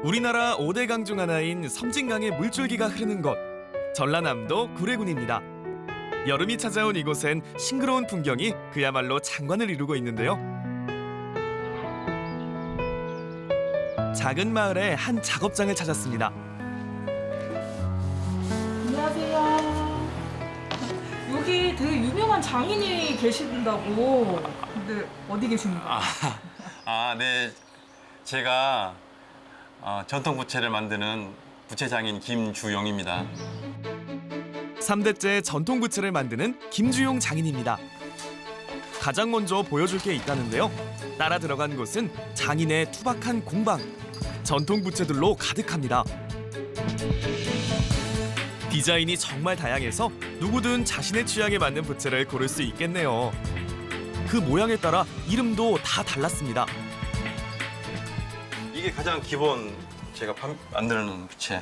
우리나라 5대 강 중 하나인 섬진강의 물줄기가 흐르는 곳, 전라남도 구례군입니다. 여름이 찾아온 이곳엔 싱그러운 풍경이 그야말로 장관을 이루고 있는데요. 작은 마을에 한 작업장을 찾았습니다. 안녕하세요. 여기 되게 유명한 장인이 계신다고. 근데 어디 계십니까? 네. 제가 전통 부채를 만드는 부채장인 김주용입니다. 3대째 전통 부채를 만드는 김주용 장인입니다. 가장 먼저 보여줄 게 있다는데요. 따라 들어간 곳은 장인의 투박한 공방. 전통 부채들로 가득합니다. 디자인이 정말 다양해서 누구든 자신의 취향에 맞는 부채를 고를 수 있겠네요. 그 모양에 따라 이름도 다 달랐습니다. 이게 가장 기본 제가 만드는 부채.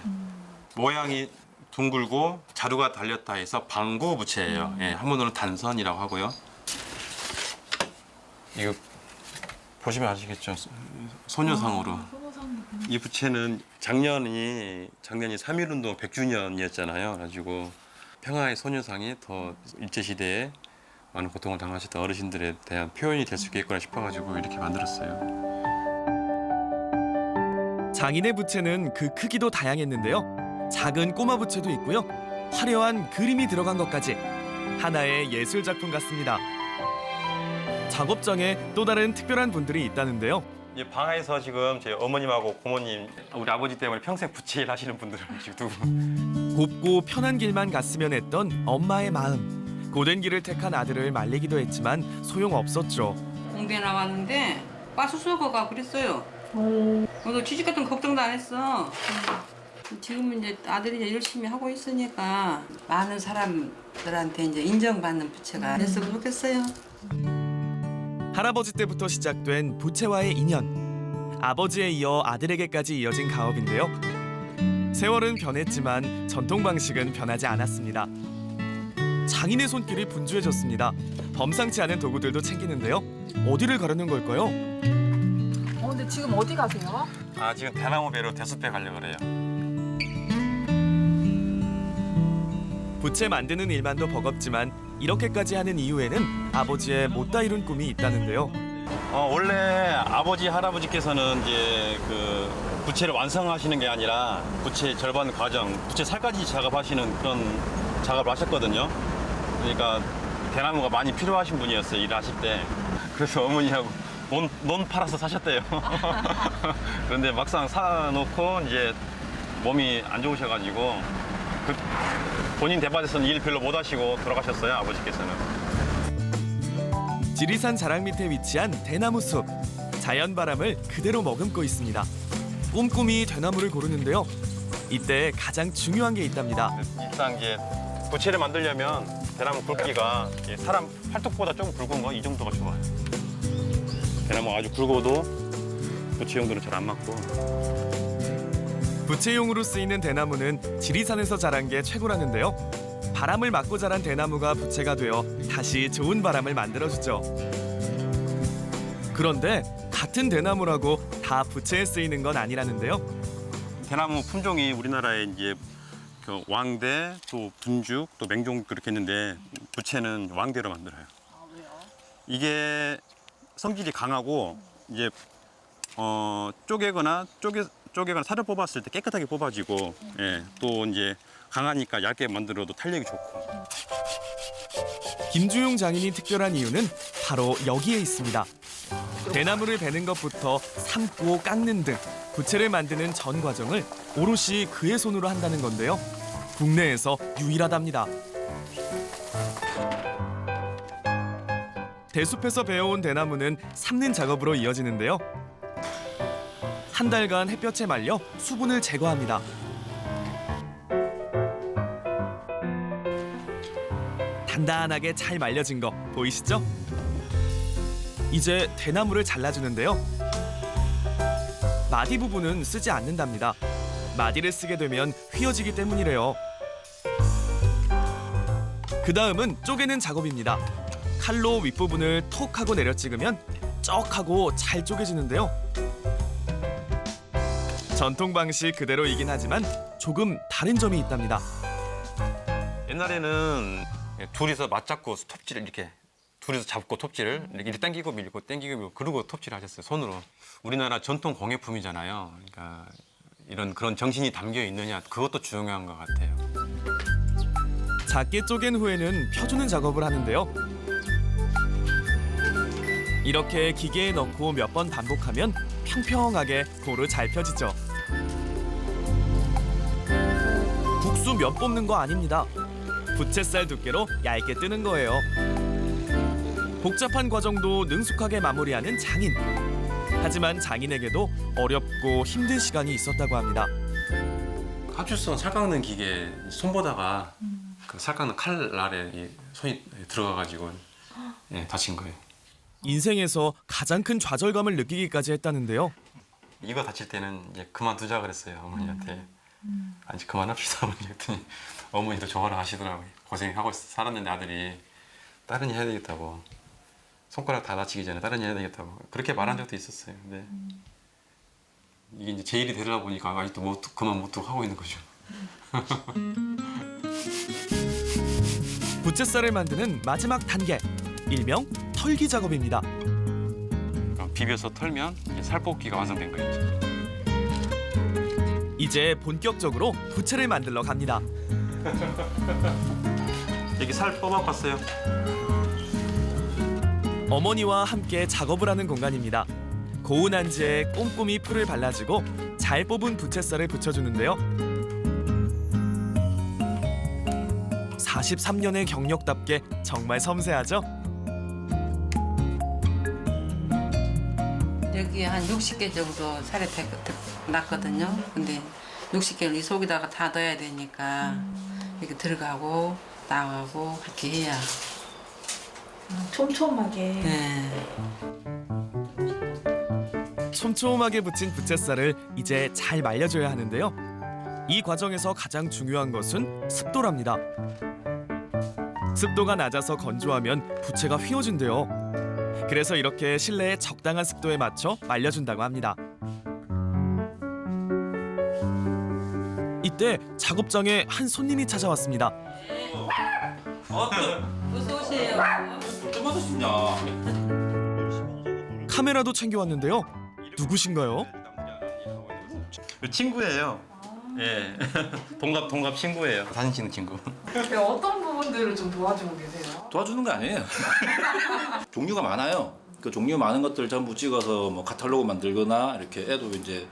모양이 둥글고 자루가 달렸다 해서 방구 부채예요. 예, 한문으로는 단선이라고 하고요. 이거 보시면 아시겠죠? 소녀상으로. 이 부채는 작년이 3.1운동 100주년이었잖아요. 그래가지고 평화의 소녀상이 더 일제시대에 많은 고통을 당하셨던 어르신들에 대한 표현이 될 수 있겠구나 싶어가지고 이렇게 만들었어요. 장인의 부채는 그 크기도 다양했는데요. 작은 꼬마 부채도 있고요. 화려한 그림이 들어간 것까지 하나의 예술 작품 같습니다. 작업장에 또 다른 특별한 분들이 있다는데요. 이 방에서 지금 제 어머님하고 고모님, 우리 아버지 때문에 평생 부채 일 하시는 분들을 지금 두고. 곱고 편한 길만 갔으면 했던 엄마의 마음. 고된 길을 택한 아들을 말리기도 했지만 소용없었죠. 공대 나왔는데 빠스 쏘고가 그랬어요. 저도 취직 같은 거 걱정도 안 했어. 지금은 이제 아들이 이제 열심히 하고 있으니까 많은 사람들한테 이제 인정받는 부채가 됐으면 좋겠어요. 할아버지 때부터 시작된 부채와의 인연. 아버지에 이어 아들에게까지 이어진 가업인데요. 세월은 변했지만 전통 방식은 변하지 않았습니다. 장인의 손길이 분주해졌습니다. 범상치 않은 도구들도 챙기는데요. 어디를 가려는 걸까요? 근데 지금 어디 가세요? 지금 대나무 배로 대숲에 가려고 그래요. 부채 만드는 일만도 버겁지만 이렇게까지 하는 이유에는 아버지의 못다 이룬 꿈이 있다는데요. 원래 아버지, 할아버지께서는 이제 그 부채를 완성하시는 게 아니라 부채 절반 과정, 부채 살까지 작업하시는 그런 작업을 하셨거든요. 그러니까 대나무가 많이 필요하신 분이었어요, 일하실 때. 그래서 어머니하고 논 팔아서 사셨대요. 그런데 막상 사놓고 이제 몸이 안 좋으셔가지고 본인 대밭에서는 일 별로 못 하시고 돌아가셨어요, 아버지께서는. 지리산 자락 밑에 위치한 대나무 숲. 자연 바람을 그대로 머금고 있습니다. 꼼꼼히 대나무를 고르는데요. 이때 가장 중요한 게 있답니다. 일단 이제 부채를 만들려면 대나무 굵기가 사람 팔뚝보다 조금 굵은 거 이 정도가 좋아요. 대나무가 아주 굵어도 부채용도는 잘 안 맞고. 부채용으로 쓰이는 대나무는 지리산에서 자란 게 최고라는데요. 바람을 맞고 자란 대나무가 부채가 되어 다시 좋은 바람을 만들어주죠. 그런데 같은 대나무라고 다 부채에 쓰이는 건 아니라는데요. 대나무 품종이 우리나라에 이제 그 왕대, 또 분죽, 또 맹종 그렇게 있는데 부채는 왕대로 만들어요. 왜요? 이게 성질이 강하고 이제 쪼개거나 살을 뽑았을 때 깨끗하게 뽑아지고, 예, 또 이제 강하니까 얇게 만들어도 탄력이 좋고. 김주용 장인이 특별한 이유는 바로 여기에 있습니다. 대나무를 베는 것부터 삶고 깎는 등 부채를 만드는 전 과정을 오롯이 그의 손으로 한다는 건데요. 국내에서 유일하답니다. 대숲에서 베어온 대나무는 삶는 작업으로 이어지는데요. 한 달간 햇볕에 말려 수분을 제거합니다. 단단하게 잘 말려진 거 보이시죠? 이제 대나무를 잘라주는데요. 마디 부분은 쓰지 않는답니다. 마디를 쓰게 되면 휘어지기 때문이래요. 그 다음은 쪼개는 작업입니다. 칼로 윗부분을 톡 하고 내려 찍으면 쩍 하고 잘 쪼개지는데요. 전통 방식 그대로이긴 하지만 조금 다른 점이 있답니다. 옛날에는 둘이서 맞잡고 톱질을 이렇게 둘이서 잡고 톱질을 이렇게 당기고 밀고 당기고 밀고 그러고 톱질을 하셨어요. 손으로. 우리나라 전통 공예품이잖아요. 그러니까 이런 그런 정신이 담겨 있느냐 그것도 중요한 것 같아요. 작게 쪼갠 후에는 펴주는 작업을 하는데요. 이렇게 기계에 넣고 몇 번 반복하면 평평하게 고루 잘 펴지죠. 국수 면 뽑는 거 아닙니다. 부채살 두께로 얇게 뜨는 거예요. 복잡한 과정도 능숙하게 마무리하는 장인. 하지만 장인에게도 어렵고 힘든 시간이 있었다고 합니다. 합주성 살 깎는 기계 손보다가 그 살 깎는 칼날에 이 손이 들어가가지고 다친 거예요. 인생에서 가장 큰 좌절감을 느끼기까지 했다는데요. 이거 다칠 때는 이제 그만두자 그랬어요 어머니한테. 아니 그만합시다 어머니 했더니 어머니도 좋아라 하시더라고요. 고생하고 살았는데 아들이 다른 일 해야 되겠다고. 손가락 다 다치기 전에 다른 일 해야 되겠다고 그렇게 말한 적도 있었어요. 근데 이게 이제 제 일이 되려다 보니까 아직도 그만 못 두고 하고 있는 거죠. 부채살을 만드는 마지막 단계, 일명 털기 작업입니다. 비벼서 털면 이제 살뽑기가 완성된 거예요. 이제 본격적으로 부채를 만들러 갑니다. 여기 살 뽑아봤어요. 어머니와 함께 작업을 하는 공간입니다. 고운 한지에 꼼꼼히 풀을 발라주고 잘 뽑은 부채살을 붙여주는데요. 43년의 경력답게 정말 섬세하죠? 여기 한 60개 정도 살이 났거든요. 근데 60개를 이 속에다가 다 넣어야 되니까 이렇게 들어가고 나가고 그렇게 해야. 촘촘하게. 네. 촘촘하게 붙인 부채살을 이제 잘 말려줘야 하는데요. 이 과정에서 가장 중요한 것은 습도랍니다. 습도가 낮아서 건조하면 부채가 휘어진대요. 그래서 이렇게 실내에 적당한 습도에 맞춰 말려준다고 합니다. 이때 작업장에 한 손님이 찾아왔습니다. 어서 오세요. 때마다 씹냐? 카메라도 챙겨왔는데요. 누구신가요? 친구예요. 예, 동갑 친구예요. 사진 찍는 친구. 어떤 부분들을 좀 도와주고 계세요? 도와주는 거 아니에요. 종류가 많아요. 그 종류 많은 것들 전부 찍어서 뭐 카탈로그 만들거나 이렇게 애도 이제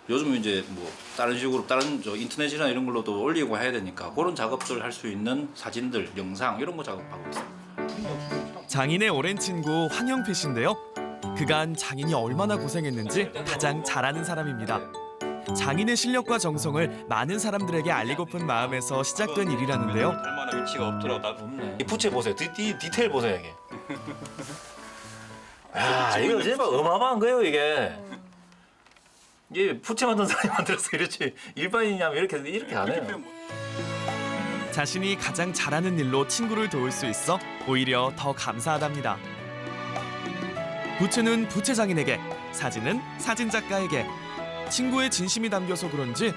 요즘은 이제 뭐 다른 식으로 다른 저 인터넷이나 이런 걸로도 올리고 해야 되니까 그런 작업들 할 수 있는 사진들, 영상 이런 거 작업하고 있어요. 장인의 오랜 친구 황영필 씨인데요. 그간 장인이 얼마나 고생했는지 가장 잘 아는 사람입니다. 장인의 실력과 정성을 많은 사람들에게 알리고픈 마음에서 시작된 일이라는데요. 얼마나 위치가 없더라고. 없네. 이 부채 보세요. 디테일 보세요 이게. 야 이거 정말 어마어마한 거예요 이게. 이게 부채 만든 사람이 만들어서 이렇지 일반인이냐면 이렇게 안 해요. 자신이 가장 잘하는 일로 친구를 도울 수 있어 오히려 더 감사하답니다. 부채는 부채 장인에게, 사진은 사진 작가에게 친구의 진심이 담겨서 그런지